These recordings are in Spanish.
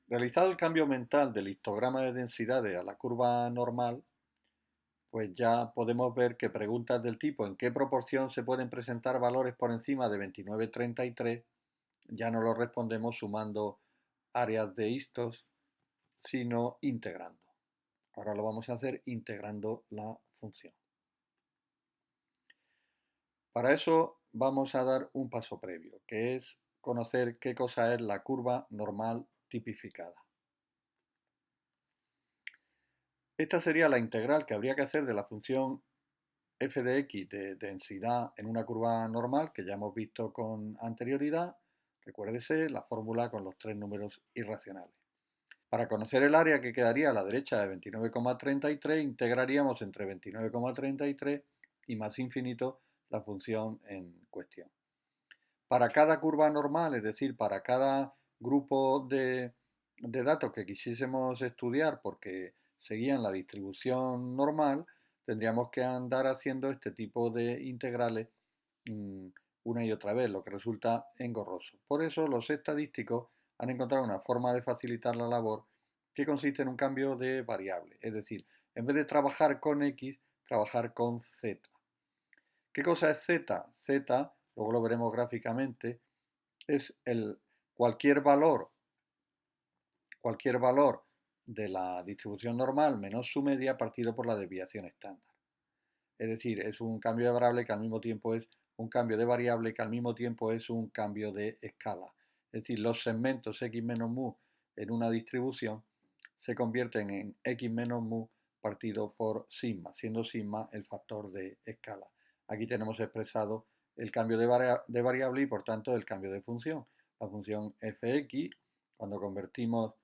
Realizado el cambio mental del histograma de densidades a la curva normal, pues ya podemos ver que preguntas del tipo ¿en qué proporción se pueden presentar valores por encima de 29,33? Ya no lo respondemos sumando áreas de histos, sino integrando. Ahora lo vamos a hacer integrando la función. Para eso vamos a dar un paso previo, que es conocer qué cosa es la curva normal tipificada. Esta sería la integral que habría que hacer de la función f de x de densidad en una curva normal, que ya hemos visto con anterioridad. Recuérdese la fórmula con los tres números irracionales. Para conocer el área que quedaría a la derecha de 29,33, integraríamos entre 29,33 y más infinito la función en cuestión. Para cada curva normal, es decir, para cada grupo de datos que quisiésemos estudiar porque seguían la distribución normal, tendríamos que andar haciendo este tipo de integrales mm, una y otra vez, lo que resulta engorroso. Por eso los estadísticos han encontrado una forma de facilitar la labor que consiste en un cambio de variable, es decir, en vez de trabajar con x, trabajar con z. ¿Qué cosa es z? Z, luego lo veremos gráficamente, es cualquier valor de la distribución normal menos su media partido por la desviación estándar. Es decir, es un cambio de variable que al mismo tiempo es un cambio de variable que al mismo tiempo es un cambio de escala. Es decir, los segmentos x menos mu en una distribución se convierten en x menos mu partido por sigma, siendo sigma el factor de escala. Aquí tenemos expresado el cambio de variable y por tanto el cambio de función. La función fx, cuando convertimos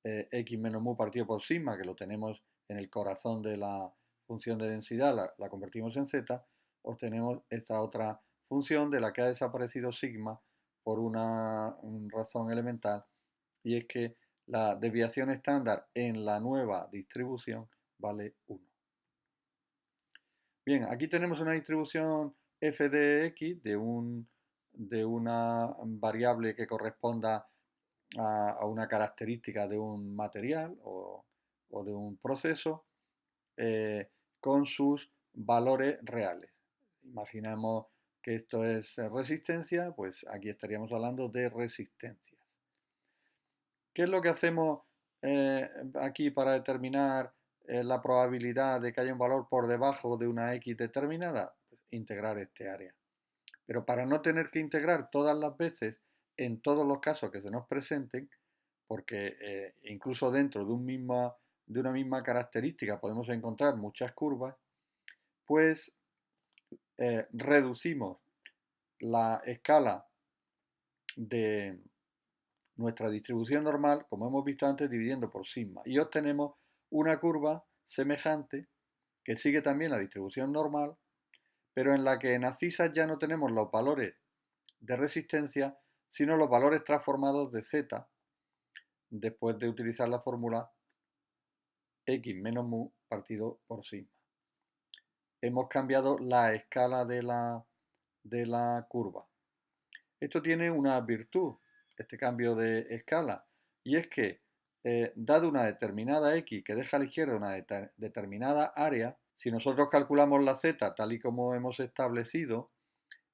x menos mu partido por sigma, que lo tenemos en el corazón de la función de densidad, la convertimos en z, obtenemos esta otra función de la que ha desaparecido sigma por una razón elemental, y es que la desviación estándar en la nueva distribución vale 1. Bien, aquí tenemos una distribución f de x de una variable que corresponda a una característica de un material o de un proceso con sus valores reales. Imaginamos que esto es resistencia, pues aquí estaríamos hablando de resistencias. ¿Qué es lo que hacemos aquí para determinar la probabilidad de que haya un valor por debajo de una x determinada? Pues integrar este área. Pero para no tener que integrar todas las veces en todos los casos que se nos presenten, porque incluso dentro de una misma característica podemos encontrar muchas curvas, pues reducimos la escala de nuestra distribución normal, como hemos visto antes, dividiendo por sigma. Y obtenemos una curva semejante que sigue también la distribución normal, pero en la que en abscisas ya no tenemos los valores de resistencia, sino los valores transformados de z después de utilizar la fórmula x menos mu partido por sigma. Hemos cambiado la escala de la curva. Esto tiene una virtud, este cambio de escala, y es que dado una determinada x que deja a la izquierda una determinada área, si nosotros calculamos la z tal y como hemos establecido,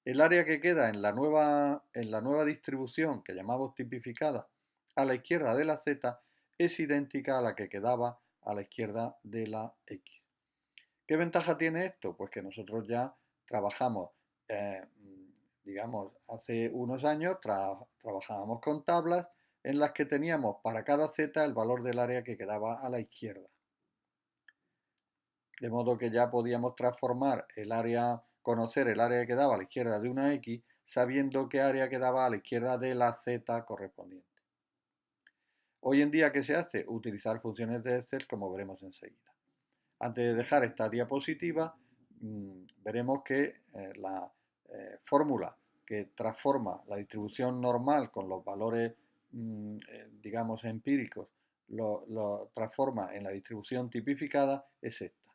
el área que queda en la nueva distribución que llamamos tipificada a la izquierda de la z es idéntica a la que quedaba a la izquierda de la x. ¿Qué ventaja tiene esto? Pues que nosotros ya trabajamos, eh, digamos, hace unos años trabajábamos con tablas en las que teníamos para cada z el valor del área que quedaba a la izquierda. De modo que ya podíamos transformar el área, conocer el área que quedaba a la izquierda de una x, sabiendo qué área quedaba a la izquierda de la z correspondiente. Hoy en día, ¿qué se hace? Utilizar funciones de Excel, como veremos enseguida. Antes de dejar esta diapositiva, veremos que la fórmula que transforma la distribución normal con los valores, digamos, empíricos, lo transforma en la distribución tipificada es esta.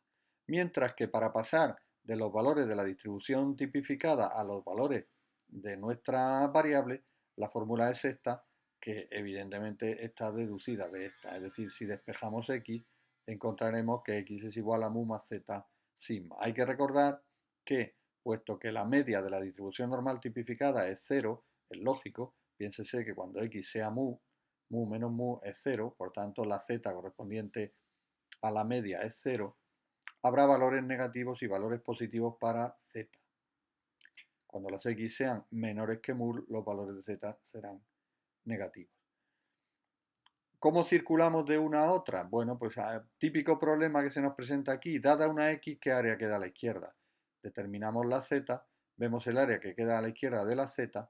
Mientras que para pasar de los valores de la distribución tipificada a los valores de nuestra variable, la fórmula es esta, que evidentemente está deducida de esta. Es decir, si despejamos x, encontraremos que x es igual a mu más z sigma. Hay que recordar que, puesto que la media de la distribución normal tipificada es 0, es lógico, piénsese que cuando x sea mu, mu menos mu es 0, por tanto la z correspondiente a la media es 0, habrá valores negativos y valores positivos para z. Cuando las x sean menores que mu, los valores de z serán negativos. ¿Cómo circulamos de una a otra? Bueno, pues típico problema que se nos presenta aquí, dada una x, ¿qué área queda a la izquierda? Determinamos la z, vemos el área que queda a la izquierda de la z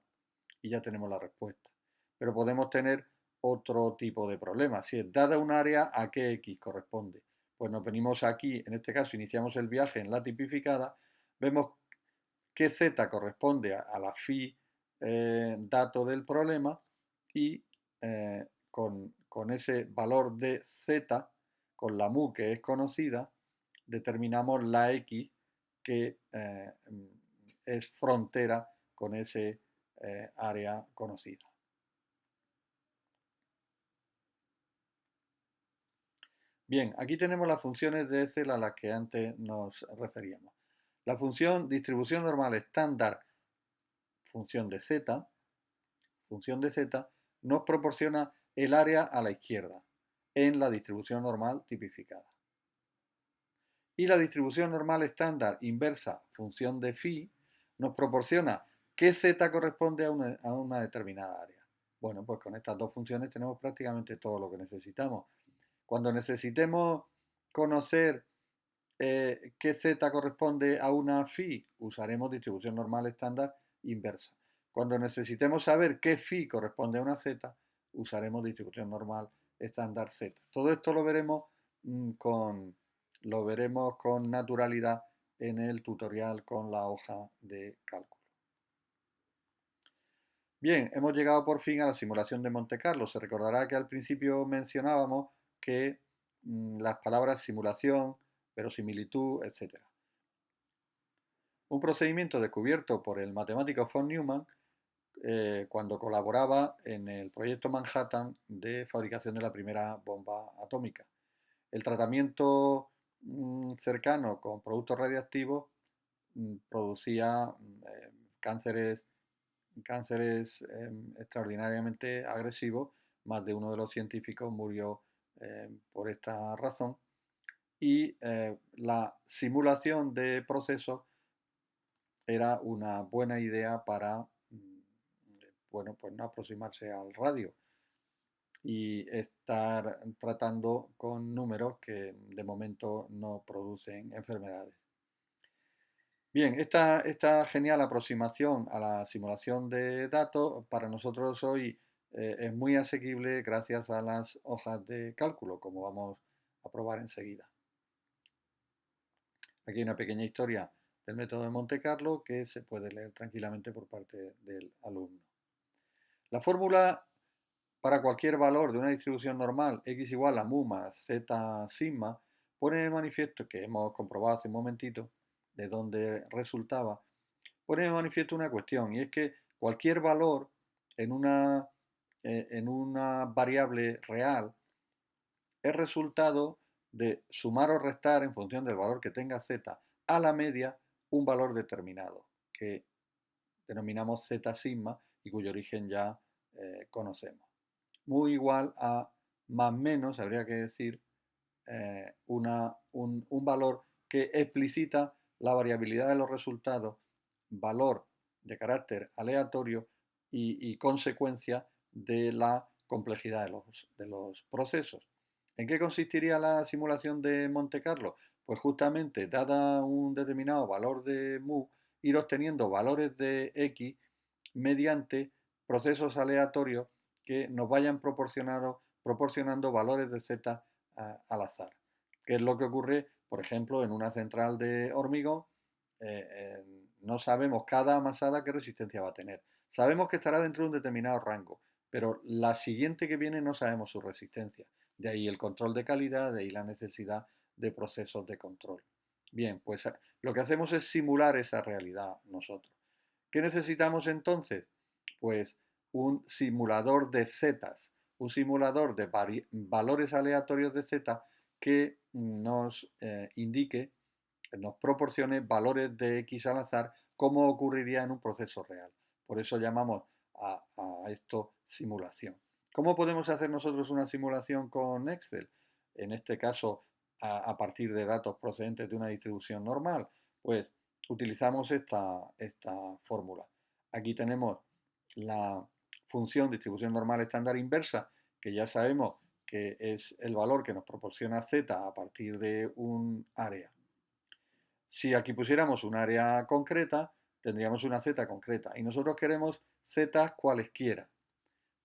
y ya tenemos la respuesta. Pero podemos tener otro tipo de problema. Si es dada un área, ¿a qué x corresponde? Pues nos venimos aquí, en este caso iniciamos el viaje en la tipificada, vemos que z corresponde a la phi dato del problema y con ese valor de z, con la mu que es conocida, determinamos la x que es frontera con ese área conocida. Bien, aquí tenemos las funciones de Excel a las que antes nos referíamos. La función distribución normal estándar, función de z, nos proporciona el área a la izquierda en la distribución normal tipificada. Y la distribución normal estándar inversa, función de phi, nos proporciona qué z corresponde a una determinada área. Bueno, pues con estas dos funciones tenemos prácticamente todo lo que necesitamos. Cuando necesitemos conocer qué z corresponde a una phi, usaremos distribución normal estándar inversa. Cuando necesitemos saber qué phi corresponde a una z, usaremos distribución normal estándar z. Todo esto lo veremos con naturalidad en el tutorial con la hoja de cálculo. Bien, hemos llegado por fin a la simulación de Monte Carlo. Se recordará que al principio mencionábamos que las palabras simulación, verosimilitud, etc. Un procedimiento descubierto por el matemático von Neumann cuando colaboraba en el proyecto Manhattan de fabricación de la primera bomba atómica. El tratamiento cercano con productos radiactivos producía cánceres extraordinariamente agresivos. Más de uno de los científicos murió por esta razón. Y la simulación de procesos era una buena idea para, bueno, pues no aproximarse al radio y estar tratando con números que de momento no producen enfermedades. Bien, esta genial aproximación a la simulación de datos para nosotros hoy es muy asequible gracias a las hojas de cálculo, como vamos a probar enseguida. Aquí hay una pequeña historia del método de Monte Carlo que se puede leer tranquilamente por parte del alumno. La fórmula para cualquier valor de una distribución normal x igual a mu más z sigma pone de manifiesto, que hemos comprobado hace un momentito de dónde resultaba, pone de manifiesto una cuestión, y es que cualquier valor en una variable real es resultado de sumar o restar en función del valor que tenga z a la media un valor determinado, que denominamos z sigma y cuyo origen ya conocemos. Muy igual a más menos, habría que decir, un valor que explicita la variabilidad de los resultados, valor de carácter aleatorio y consecuencia de la complejidad de los procesos. ¿En qué consistiría la simulación de Monte Carlo? Pues justamente, dada un determinado valor de mu, ir obteniendo valores de x mediante procesos aleatorios que nos vayan proporcionando valores de z al azar. ¿Qué es lo que ocurre, por ejemplo, en una central de hormigón? No sabemos cada amasada qué resistencia va a tener. Sabemos que estará dentro de un determinado rango, pero la siguiente que viene no sabemos su resistencia. De ahí el control de calidad, de ahí la necesidad de procesos de control. Bien, pues lo que hacemos es simular esa realidad nosotros. ¿Qué necesitamos entonces? Pues un simulador de zetas, un simulador de valores aleatorios de z que nos indique, nos proporcione valores de x al azar, como ocurriría en un proceso real. Por eso llamamos a esto simulación. ¿Cómo podemos hacer nosotros una simulación con Excel? En este caso, a partir de datos procedentes de una distribución normal, pues utilizamos esta fórmula. Aquí tenemos la función distribución normal estándar inversa, que ya sabemos que es el valor que nos proporciona z a partir de un área. Si aquí pusiéramos un área concreta, tendríamos una z concreta. Y nosotros queremos z cualesquiera.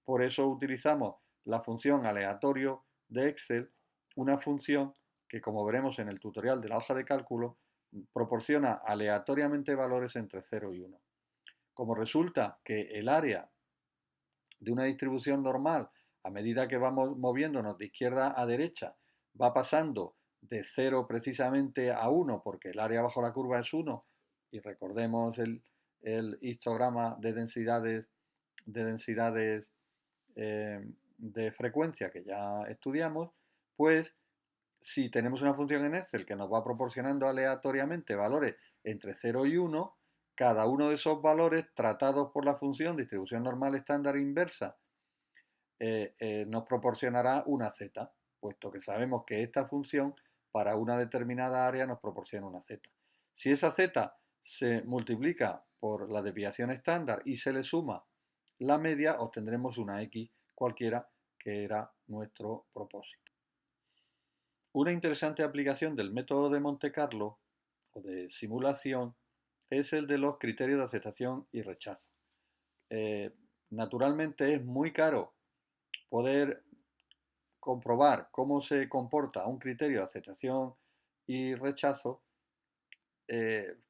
Por eso utilizamos la función aleatorio de Excel, una función que, como veremos en el tutorial de la hoja de cálculo, proporciona aleatoriamente valores entre 0 y 1. Como resulta que el área de una distribución normal, a medida que vamos moviéndonos de izquierda a derecha, va pasando de 0 precisamente a 1, porque el área bajo la curva es 1, y recordemos el histograma de densidades de frecuencia que ya estudiamos, pues si tenemos una función en Excel que nos va proporcionando aleatoriamente valores entre 0 y 1, cada uno de esos valores tratados por la función distribución normal estándar inversa nos proporcionará una z, puesto que sabemos que esta función para una determinada área nos proporciona una z. Si esa z se multiplica por la desviación estándar y se le suma la media, obtendremos una x cualquiera, que era nuestro propósito. Una interesante aplicación del método de Monte Carlo o de simulación es el de los criterios de aceptación y rechazo. Naturalmente es muy caro poder comprobar cómo se comporta un criterio de aceptación y rechazo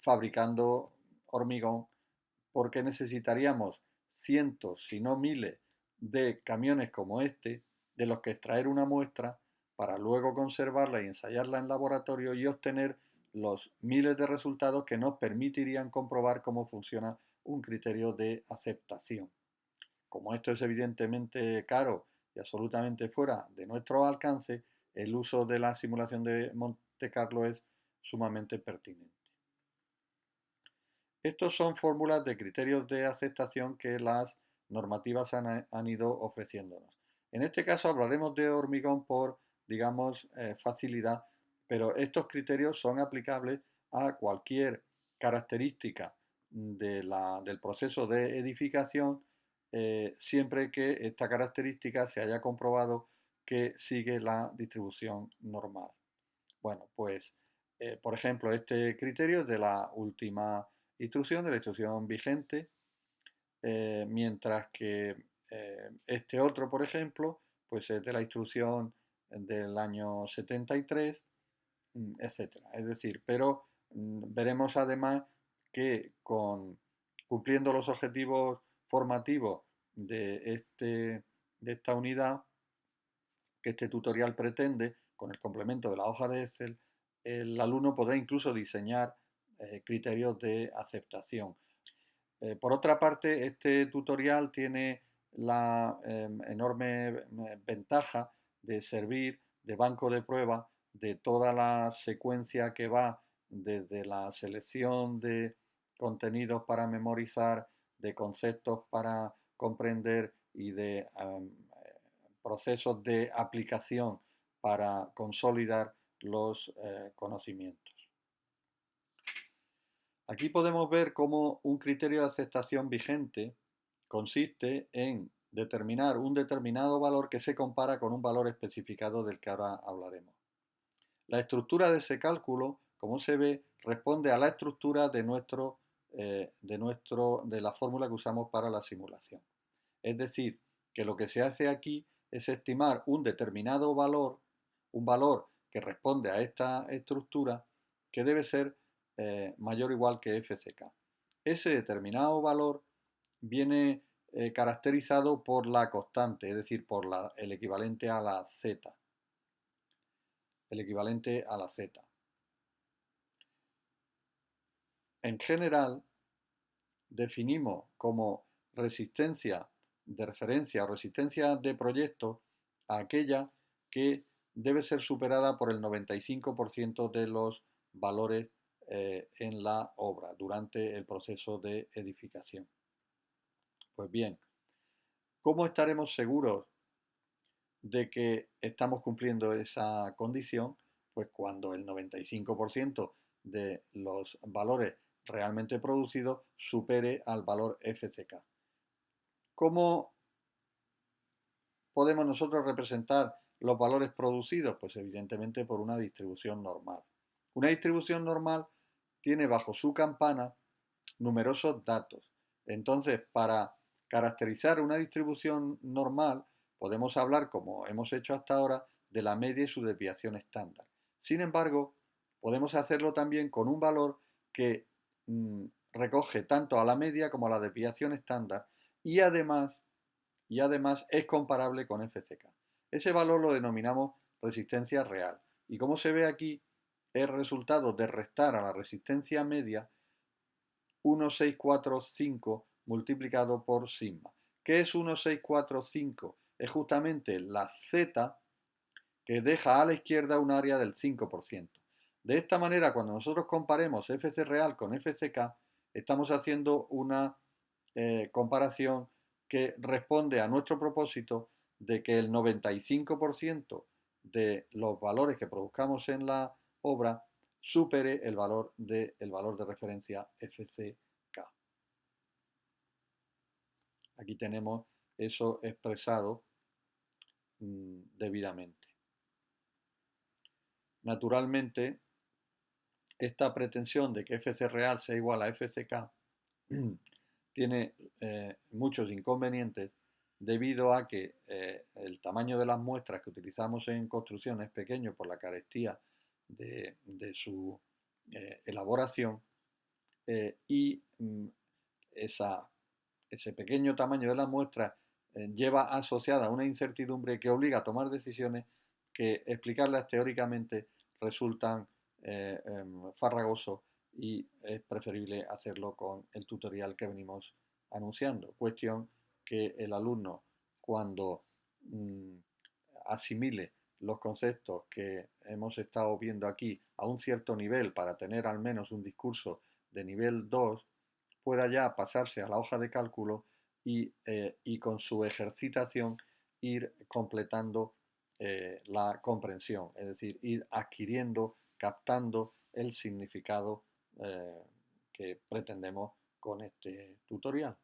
fabricando hormigón, porque necesitaríamos cientos, si no miles, de camiones como este, de los que extraer una muestra para luego conservarla y ensayarla en laboratorio y obtener los miles de resultados que nos permitirían comprobar cómo funciona un criterio de aceptación. Como esto es evidentemente caro y absolutamente fuera de nuestro alcance, el uso de la simulación de Monte Carlo es sumamente pertinente. Estos son fórmulas de criterios de aceptación que las normativas han ido ofreciéndonos. En este caso hablaremos de hormigón por, digamos, facilidad, pero estos criterios son aplicables a cualquier característica del proceso de edificación, siempre que esta característica se haya comprobado que sigue la distribución normal. Bueno, pues, por ejemplo, este criterio es de la última instrucción, de la instrucción vigente, mientras que este otro, por ejemplo, pues es de la instrucción del año 73, etcétera. Es decir, pero veremos además que cumpliendo los objetivos formativos de esta unidad, que este tutorial pretende, con el complemento de la hoja de Excel, el alumno podrá incluso diseñar criterios de aceptación. Por otra parte, este tutorial tiene la enorme ventaja de servir de banco de prueba de toda la secuencia que va desde la selección de contenidos para memorizar, de conceptos para comprender y de procesos de aplicación para consolidar los conocimientos. Aquí podemos ver cómo un criterio de aceptación vigente consiste en determinar un determinado valor que se compara con un valor especificado del que ahora hablaremos. La estructura de ese cálculo, como se ve, responde a la estructura de la fórmula que usamos para la simulación. Es decir, que lo que se hace aquí es estimar un determinado valor, un valor que responde a esta estructura, que debe ser mayor o igual que FCK. Ese determinado valor viene caracterizado por la constante, es decir, por el equivalente a la z. El equivalente a la z. En general, definimos como resistencia de referencia o resistencia de proyecto a aquella que debe ser superada por el 95% de los valores en la obra durante el proceso de edificación. Pues bien, ¿cómo estaremos seguros de que estamos cumpliendo esa condición? Pues cuando el 95% de los valores realmente producidos supere al valor FCK. ¿Cómo podemos nosotros representar los valores producidos? Pues evidentemente por una distribución normal. Una distribución normal tiene bajo su campana numerosos datos. Entonces, para caracterizar una distribución normal, podemos hablar, como hemos hecho hasta ahora, de la media y su desviación estándar. Sin embargo, podemos hacerlo también con un valor que recoge tanto a la media como a la desviación estándar y además es comparable con FCK. Ese valor lo denominamos resistencia real. Y como se ve aquí, es resultado de restar a la resistencia media 1645 multiplicado por sigma. ¿Qué es 1645? Es justamente la Z que deja a la izquierda un área del 5%. De esta manera, cuando nosotros comparemos FC real con FCK, estamos haciendo una comparación que responde a nuestro propósito de que el 95% de los valores que produzcamos en la obra supere el valor de referencia FCK. Aquí tenemos eso expresado debidamente. Naturalmente, esta pretensión de que FC real sea igual a FCK tiene muchos inconvenientes debido a que el tamaño de las muestras que utilizamos en construcción es pequeño por la carestía de su elaboración y ese pequeño tamaño de la muestra lleva asociada una incertidumbre que obliga a tomar decisiones que explicarlas teóricamente resultan farragosos y es preferible hacerlo con el tutorial que venimos anunciando. Cuestión que el alumno, cuando asimile los conceptos que hemos estado viendo aquí a un cierto nivel para tener al menos un discurso de nivel 2, pueda ya pasarse a la hoja de cálculo y con su ejercitación ir completando la comprensión, es decir, ir adquiriendo, captando el significado que pretendemos con este tutorial.